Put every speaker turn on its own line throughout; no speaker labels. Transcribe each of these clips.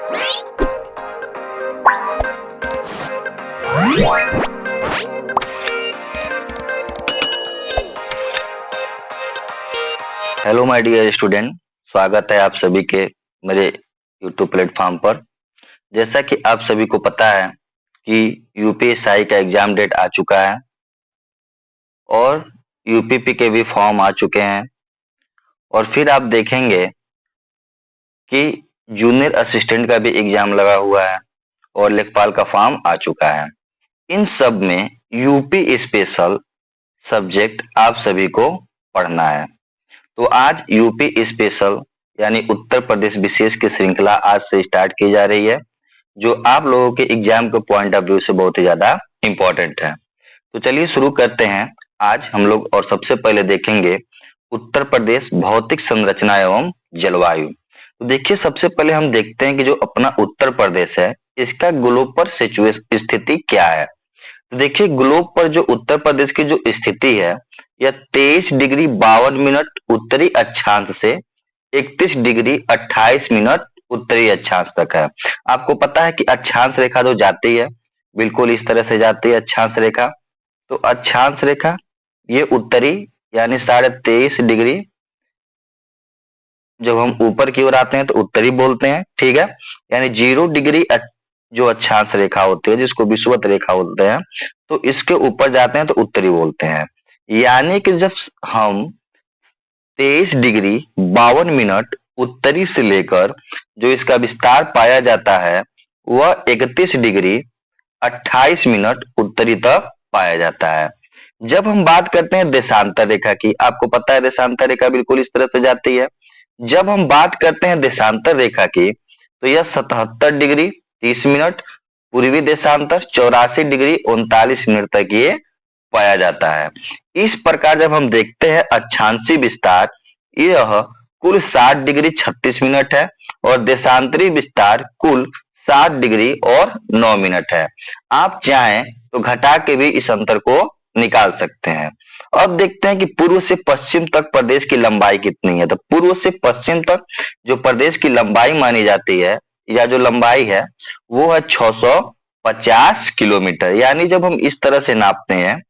Hello my dear student, स्वागत है आप सभी के मेरे यूट्यूब प्लेटफॉर्म पर। जैसा कि आप सभी को पता है कि यूपीएसआई का एग्जाम डेट आ चुका है और यूपीपी के भी फॉर्म आ चुके हैं और फिर आप देखेंगे कि जूनियर असिस्टेंट का भी एग्जाम लगा हुआ है और लेखपाल का फॉर्म आ चुका है। इन सब में यूपी स्पेशल सब्जेक्ट आप सभी को पढ़ना है। तो आज यूपी स्पेशल यानी उत्तर प्रदेश विशेष की श्रृंखला आज से स्टार्ट की जा रही है, जो आप लोगों के एग्जाम के पॉइंट ऑफ व्यू से बहुत ही ज्यादा इंपॉर्टेंट है। तो चलिए शुरू करते हैं आज हम लोग। और सबसे पहले देखेंगे उत्तर प्रदेश भौतिक संरचना एवं जलवायु। तो देखिए, सबसे पहले हम देखते हैं कि जो अपना उत्तर प्रदेश है इसका ग्लोब पर सिचुएशन स्थिति क्या है। तो देखिए, ग्लोब पर जो उत्तर प्रदेश की जो स्थिति है यह 23 डिग्री 52 मिनट उत्तरी अक्षांश से 31 डिग्री 28 मिनट उत्तरी अक्षांश तक है। आपको पता है कि अक्षांश रेखा जो जाती है बिल्कुल इस तरह से जाती है अक्षांश रेखा। तो अक्षांश रेखा ये उत्तरी यानी 23.5 डिग्री, जब हम ऊपर की ओर आते हैं तो उत्तरी बोलते हैं, ठीक है। यानी 0 डिग्री जो अक्षांश रेखा होती है जिसको विषुवत रेखा बोलते हैं, तो इसके ऊपर जाते हैं तो उत्तरी बोलते हैं। यानी कि जब हम 23 डिग्री 52 मिनट उत्तरी से लेकर जो इसका विस्तार पाया जाता है वह 31 डिग्री 28 मिनट उत्तरी तक पाया जाता है। जब हम बात करते हैं देशांतर रेखा की, आपको पता है देशांतर रेखा बिल्कुल इस तरह से जाती है। जब हम बात करते हैं देशांतर रेखा की तो यह 77 डिग्री 30 मिनट पूर्वी देशांतर 84 डिग्री 39 मिनट तक ये पाया जाता है। इस प्रकार जब हम देखते हैं अक्षांशी विस्तार, यह कुल 60 डिग्री 36 मिनट है और देशांतरी विस्तार कुल 60 डिग्री और 9 मिनट है। आप चाहें तो घटा के भी इस अंतर को निकाल सकते हैं। अब देखते हैं कि पूर्व से पश्चिम तक प्रदेश की लंबाई कितनी है। तो पूर्व से पश्चिम तक जो प्रदेश की लंबाई मानी जाती है या जो लंबाई है वो है 650 किलोमीटर। यानी जब हम इस तरह से नापते हैं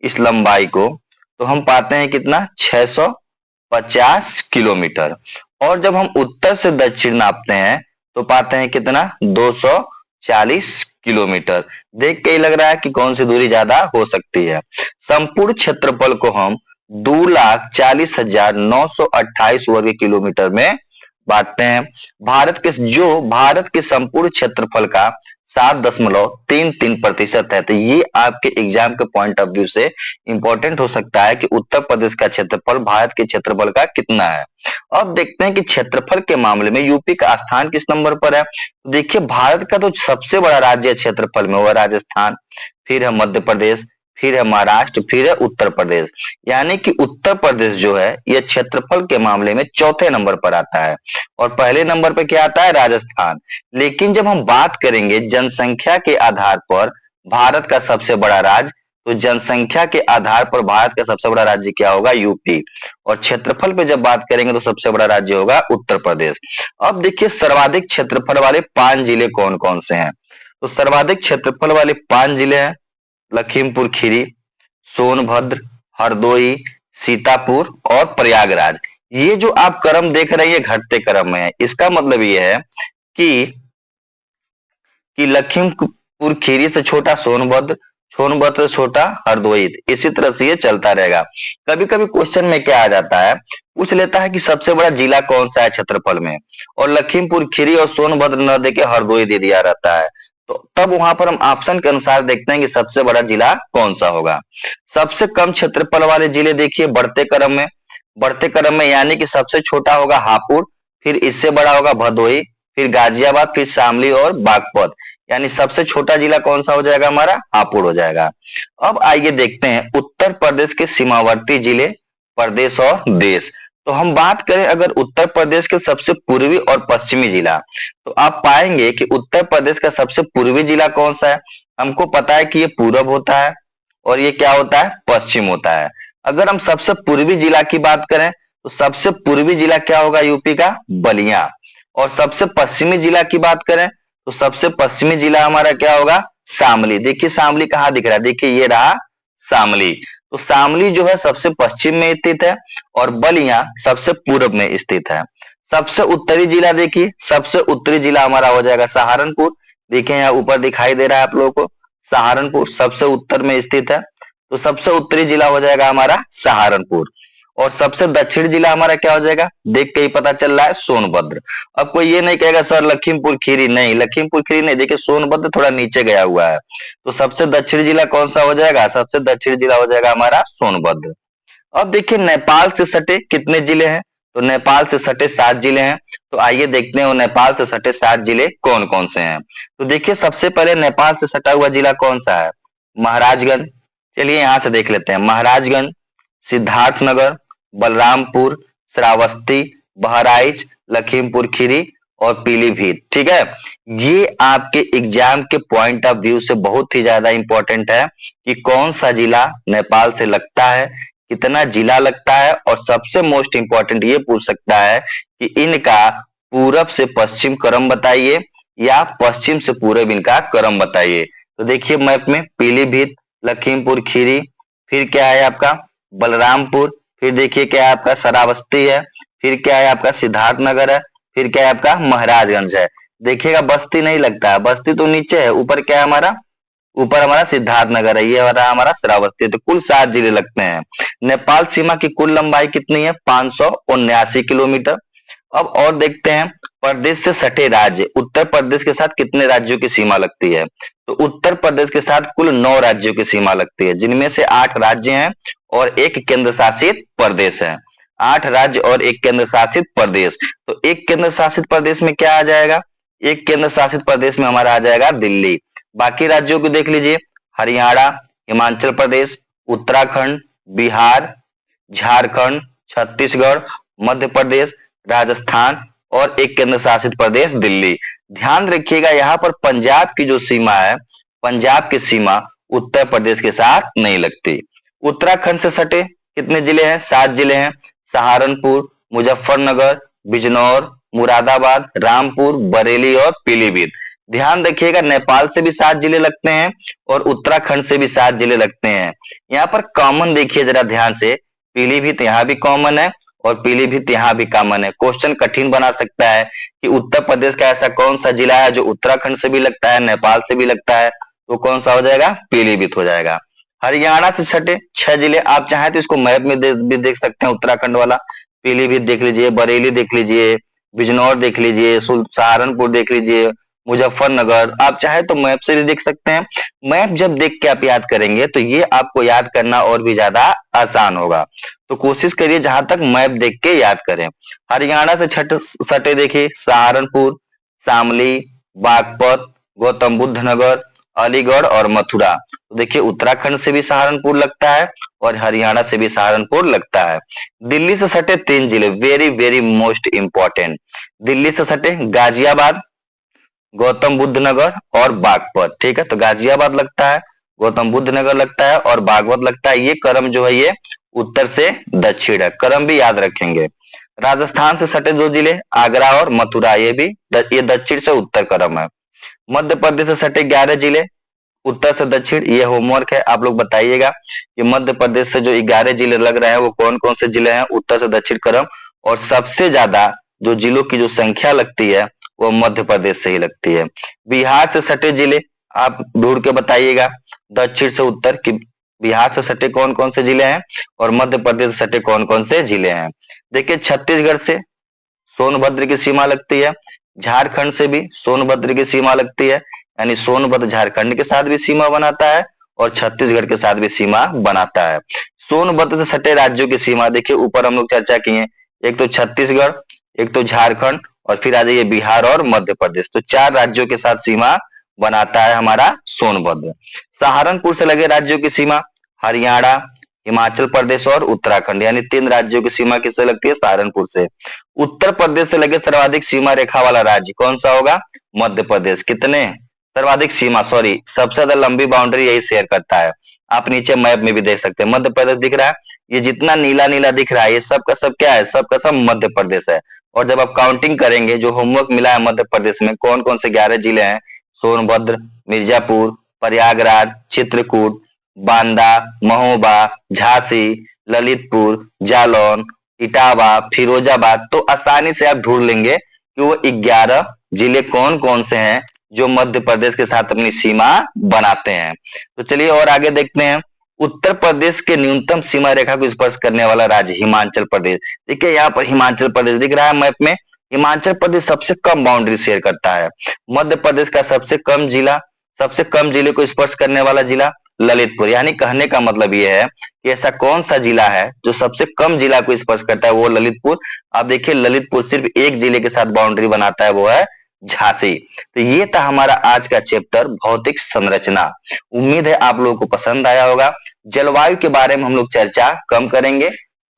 इस लंबाई को तो हम पाते हैं कितना, 650 किलोमीटर। और जब हम उत्तर से दक्षिण नापते हैं तो पाते हैं कितना, 240 किलोमीटर। देख के ही लग रहा है कि कौन सी दूरी ज्यादा हो सकती है। संपूर्ण क्षेत्रफल को हम 2,40,928 वर्ग किलोमीटर में बांटते हैं। भारत के संपूर्ण क्षेत्रफल का 7.33% है। तो ये आपके एग्जाम के पॉइंट ऑफ व्यू से इंपॉर्टेंट हो सकता है कि उत्तर प्रदेश का क्षेत्रफल भारत के क्षेत्रफल का कितना है। अब देखते हैं कि क्षेत्रफल के मामले में यूपी का स्थान किस नंबर पर है। तो देखिए, भारत का तो सबसे बड़ा राज्य क्षेत्रफल में वह राजस्थान, फिर है मध्य प्रदेश, फिर है महाराष्ट्र, फिर है उत्तर प्रदेश। यानी कि उत्तर प्रदेश जो है यह क्षेत्रफल के मामले में चौथे नंबर पर आता है और पहले नंबर पर क्या आता है, राजस्थान। लेकिन जब हम बात करेंगे जनसंख्या के आधार पर भारत का सबसे बड़ा राज्य, तो जनसंख्या के आधार पर भारत का सबसे बड़ा राज्य क्या होगा, यूपी। और क्षेत्रफल पे जब बात करेंगे तो सबसे बड़ा राज्य होगा उत्तर प्रदेश। अब देखिए, सर्वाधिक क्षेत्रफल वाले 5 जिले कौन कौन से हैं। तो सर्वाधिक क्षेत्रफल वाले 5 जिले हैं लखीमपुर खीरी, सोनभद्र, हरदोई, सीतापुर और प्रयागराज। ये जो आप क्रम देख रहे हैं ये घटते क्रम में है। इसका मतलब ये है कि लखीमपुर खीरी से छोटा सोनभद्र, सोनभद्र से छोटा हरदोई, इसी तरह से ये चलता रहेगा। कभी कभी क्वेश्चन में क्या आ जाता है, पूछ लेता है कि सबसे बड़ा जिला कौन सा है क्षेत्रफल में, और लखीमपुर खीरी और सोनभद्र न देके हरदोई दे दिया रहता है। तो तब वहां पर हम ऑप्शन के अनुसार देखते हैं कि सबसे बड़ा जिला कौन सा होगा। सबसे कम क्षेत्रफल वाले जिले देखिए बढ़ते क्रम में यानी कि सबसे छोटा होगा हापुड़, फिर इससे बड़ा होगा भदोही, फिर गाजियाबाद, फिर शामली और बागपत। यानी सबसे छोटा जिला कौन सा हो जाएगा, हमारा हापुड़ हो जाएगा। अब आइए देखते हैं उत्तर प्रदेश के सीमावर्ती जिले, प्रदेश और देश। तो हम बात करें अगर उत्तर प्रदेश के सबसे पूर्वी और पश्चिमी जिला, तो आप पाएंगे कि उत्तर प्रदेश का सबसे पूर्वी जिला कौन सा है। हमको पता है कि ये पूरब होता है और ये क्या होता है, पश्चिम होता है। अगर हम सबसे पूर्वी जिला की बात करें तो सबसे पूर्वी जिला क्या होगा यूपी का, बलिया। और सबसे पश्चिमी जिला की बात करें तो सबसे पश्चिमी जिला हमारा क्या होगा, शामली। देखिए शामली कहाँ दिख रहा है, देखिए ये रहा शामली। तो शामली जो है सबसे पश्चिम में स्थित है और बलिया सबसे पूर्व में स्थित है। सबसे उत्तरी जिला देखिए, सबसे उत्तरी जिला हमारा हो जाएगा सहारनपुर। देखिए यहाँ ऊपर दिखाई दे रहा है आप लोगों को, सहारनपुर सबसे उत्तर में स्थित है। तो सबसे उत्तरी जिला हो जाएगा हमारा सहारनपुर। और सबसे दक्षिण जिला हमारा क्या हो जाएगा, देख के ही पता चल रहा है, सोनभद्र। अब कोई ये नहीं कहेगा सर लखीमपुर खीरी, नहीं लखीमपुर खीरी नहीं, देखिए सोनभद्र थोड़ा नीचे गया हुआ है। तो सबसे दक्षिण जिला कौन सा हो जाएगा, सबसे दक्षिण जिला हो जाएगा हमारा सोनभद्र। अब देखिए नेपाल से सटे कितने जिले हैं, तो नेपाल से सटे 7 जिले हैं। तो आइए देखते हैं वो नेपाल से सटे 7 जिले कौन कौन से हैं। तो देखिए सबसे पहले नेपाल से सटा हुआ जिला कौन सा है, महाराजगंज। चलिए यहां से देख लेते हैं, महाराजगंज, सिद्धार्थनगर, बलरामपुर, श्रावस्ती, बहराइच, लखीमपुर खीरी और पीलीभीत। ठीक है, ये आपके एग्जाम के पॉइंट ऑफ व्यू से बहुत ही ज्यादा इंपॉर्टेंट है कि कौन सा जिला नेपाल से लगता है, कितना जिला लगता है, और सबसे मोस्ट इंपॉर्टेंट ये पूछ सकता है कि इनका पूरब से पश्चिम क्रम बताइए या पश्चिम से पूरब इनका क्रम बताइए। तो देखिए मैप में पीलीभीत, लखीमपुर खीरी, फिर क्या है आपका बलरामपुर, फिर देखिए क्या है आपका श्रावस्ती है, फिर क्या है आपका सिद्धार्थनगर है, फिर क्या है आपका महाराजगंज है। देखिएगा बस्ती नहीं लगता है, बस्ती तो नीचे है, ऊपर क्या है हमारा, ऊपर हमारा सिद्धार्थनगर है, ये रहा हमारा श्रावस्ती। तो कुल 7 जिले लगते हैं। नेपाल सीमा की कुल लंबाई कितनी है, 579 किलोमीटर। अब और देखते हैं प्रदेश से सटे राज्य, उत्तर प्रदेश के साथ कितने राज्यों की सीमा लगती है। तो उत्तर प्रदेश के साथ कुल 9 राज्यों की सीमा लगती है, जिनमें से 8 राज्य हैं और 1 केंद्र शासित प्रदेश है। 8 राज्य और 1 केंद्र शासित प्रदेश। तो 1 केंद्र शासित प्रदेश में क्या आ जाएगा, 1 केंद्र शासित प्रदेश में हमारा आ जाएगा दिल्ली। बाकी राज्यों को देख लीजिए, हरियाणा, हिमाचल प्रदेश, उत्तराखंड, बिहार, झारखंड, छत्तीसगढ़, मध्य प्रदेश, राजस्थान और 1 केंद्र शासित प्रदेश दिल्ली। ध्यान रखिएगा यहाँ पर पंजाब की जो सीमा है, पंजाब की सीमा उत्तर प्रदेश के साथ नहीं लगती। उत्तराखंड से सटे कितने जिले हैं, 7 जिले हैं, सहारनपुर, मुजफ्फरनगर, बिजनौर, मुरादाबाद, रामपुर, बरेली और पीलीभीत। ध्यान रखिएगा नेपाल से भी 7 जिले लगते हैं और उत्तराखंड से भी 7 जिले लगते हैं। यहाँ पर कॉमन देखिए जरा ध्यान से, पीलीभीत यहाँ भी कॉमन है और पीलीभीत यहाँ भी कॉमन है। क्वेश्चन कठिन बना सकता है कि उत्तर प्रदेश का ऐसा कौन सा जिला है जो उत्तराखंड से भी लगता है, नेपाल से भी लगता है, तो कौन सा हो जाएगा, पीलीभीत हो जाएगा। हरियाणा से सटे 6 जिले, आप चाहें तो इसको मैप में भी देख सकते हैं, उत्तराखंड वाला पीलीभीत देख लीजिए, बरेली देख लीजिए, बिजनौर देख लीजिए, सहारनपुर देख लीजिए, मुजफ्फरनगर, आप चाहे तो मैप से भी देख सकते हैं। मैप जब देख के आप याद करेंगे तो ये आपको याद करना और भी ज्यादा आसान होगा। तो कोशिश करिए जहां तक मैप देख के याद करें। हरियाणा से सटे देखिए सहारनपुर, शामली, बागपत, गौतम बुद्ध नगर, अलीगढ़ और मथुरा। तो देखिए उत्तराखंड से भी सहारनपुर लगता है और हरियाणा से भी सहारनपुर लगता है। दिल्ली से सटे 3 जिले, very very most important. Delhi से सटे गाजियाबाद, गौतम बुद्ध नगर और बागपत। ठीक है, तो गाजियाबाद लगता है, गौतम बुद्ध नगर लगता है और बागपत लगता है। ये क्रम जो है ये उत्तर से दक्षिण है, क्रम भी याद रखेंगे। राजस्थान से सटे 2 जिले, आगरा और मथुरा, ये दक्षिण से उत्तर क्रम है। मध्य प्रदेश से सटे 11 जिले, उत्तर से दक्षिण। ये होमवर्क है, आप लोग बताइएगा कि मध्य प्रदेश से जो 11 जिले लग रहे हैं वो कौन कौन से जिले हैं, उत्तर से दक्षिण क्रम। और सबसे ज्यादा जो जिलों की जो संख्या लगती है वो मध्य प्रदेश से ही लगती है। बिहार से सटे जिले आप ढूंढ के बताइएगा दक्षिण से उत्तर कि बिहार से सटे कौन कौन से जिले हैं और मध्य प्रदेश से सटे कौन कौन से जिले हैं। देखिए छत्तीसगढ़ से सोनभद्र की सीमा लगती है, झारखंड से भी सोनभद्र की सीमा लगती है, यानी सोनभद्र झारखंड के साथ भी सीमा बनाता है और छत्तीसगढ़ के साथ भी सीमा बनाता है। सोनभद्र से सटे राज्यों की सीमा देखिए ऊपर हम लोग चर्चा किए, एक तो छत्तीसगढ़, एक तो झारखंड और फिर आ जाइए बिहार और मध्य प्रदेश। तो 4 राज्यों के साथ सीमा बनाता है हमारा सोनभद्र। सहारनपुर से लगे राज्यों की सीमा हरियाणा, हिमाचल प्रदेश और उत्तराखंड, यानी 3 राज्यों की सीमा किससे लगती है, सहारनपुर से। उत्तर प्रदेश से लगे सर्वाधिक सीमा रेखा वाला राज्य कौन सा होगा, मध्य प्रदेश। कितने सर्वाधिक सीमा, सॉरी सबसे ज्यादा लंबी बाउंड्री यही शेयर करता है। आप नीचे मैप में भी देख सकते हैं, मध्य प्रदेश दिख रहा है, ये जितना नीला नीला दिख रहा है ये सब का सब क्या है, सब का सब मध्य प्रदेश है। और जब आप काउंटिंग करेंगे, जो होमवर्क मिला है मध्य प्रदेश में कौन कौन से 11 जिले हैं, सोनभद्र, मिर्जापुर, प्रयागराज, चित्रकूट, बांदा, महोबा, झांसी, ललितपुर, जालौन, इटावा, फिरोजाबाद, तो आसानी से आप ढूंढ लेंगे कि वो 11 जिले कौन कौन से हैं जो मध्य प्रदेश के साथ अपनी सीमा बनाते हैं। तो चलिए और आगे देखते हैं। उत्तर प्रदेश के न्यूनतम सीमा रेखा को स्पर्श करने वाला राज्य हिमाचल प्रदेश। देखिए यहाँ पर हिमाचल प्रदेश दिख रहा है मैप में, हिमाचल प्रदेश सबसे कम बाउंड्री शेयर करता है। मध्य प्रदेश का सबसे कम जिला, सबसे कम जिले को स्पर्श करने वाला जिला ललितपुर, यानी कहने का मतलब ये है कि ऐसा कौन सा जिला है जो सबसे कम जिला को स्पर्श करता है, वो ललितपुर। आप देखिए ललितपुर सिर्फ एक जिले के साथ बाउंड्री बनाता है, वो है झांसी। तो ये था हमारा आज का चैप्टर भौतिक संरचना। उम्मीद है आप लोगों को पसंद आया होगा। जलवायु के बारे में हम लोग चर्चा कम करेंगे,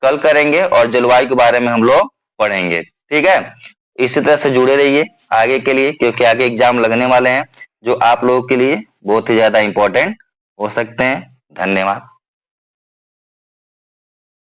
कल करेंगे, और जलवायु के बारे में हम लोग पढ़ेंगे, ठीक है। इसी तरह से जुड़े रहिए आगे के लिए, क्योंकि आगे एग्जाम लगने वाले हैं जो आप लोगों के लिए बहुत ही ज्यादा इंपॉर्टेंट हो सकते हैं। धन्यवाद।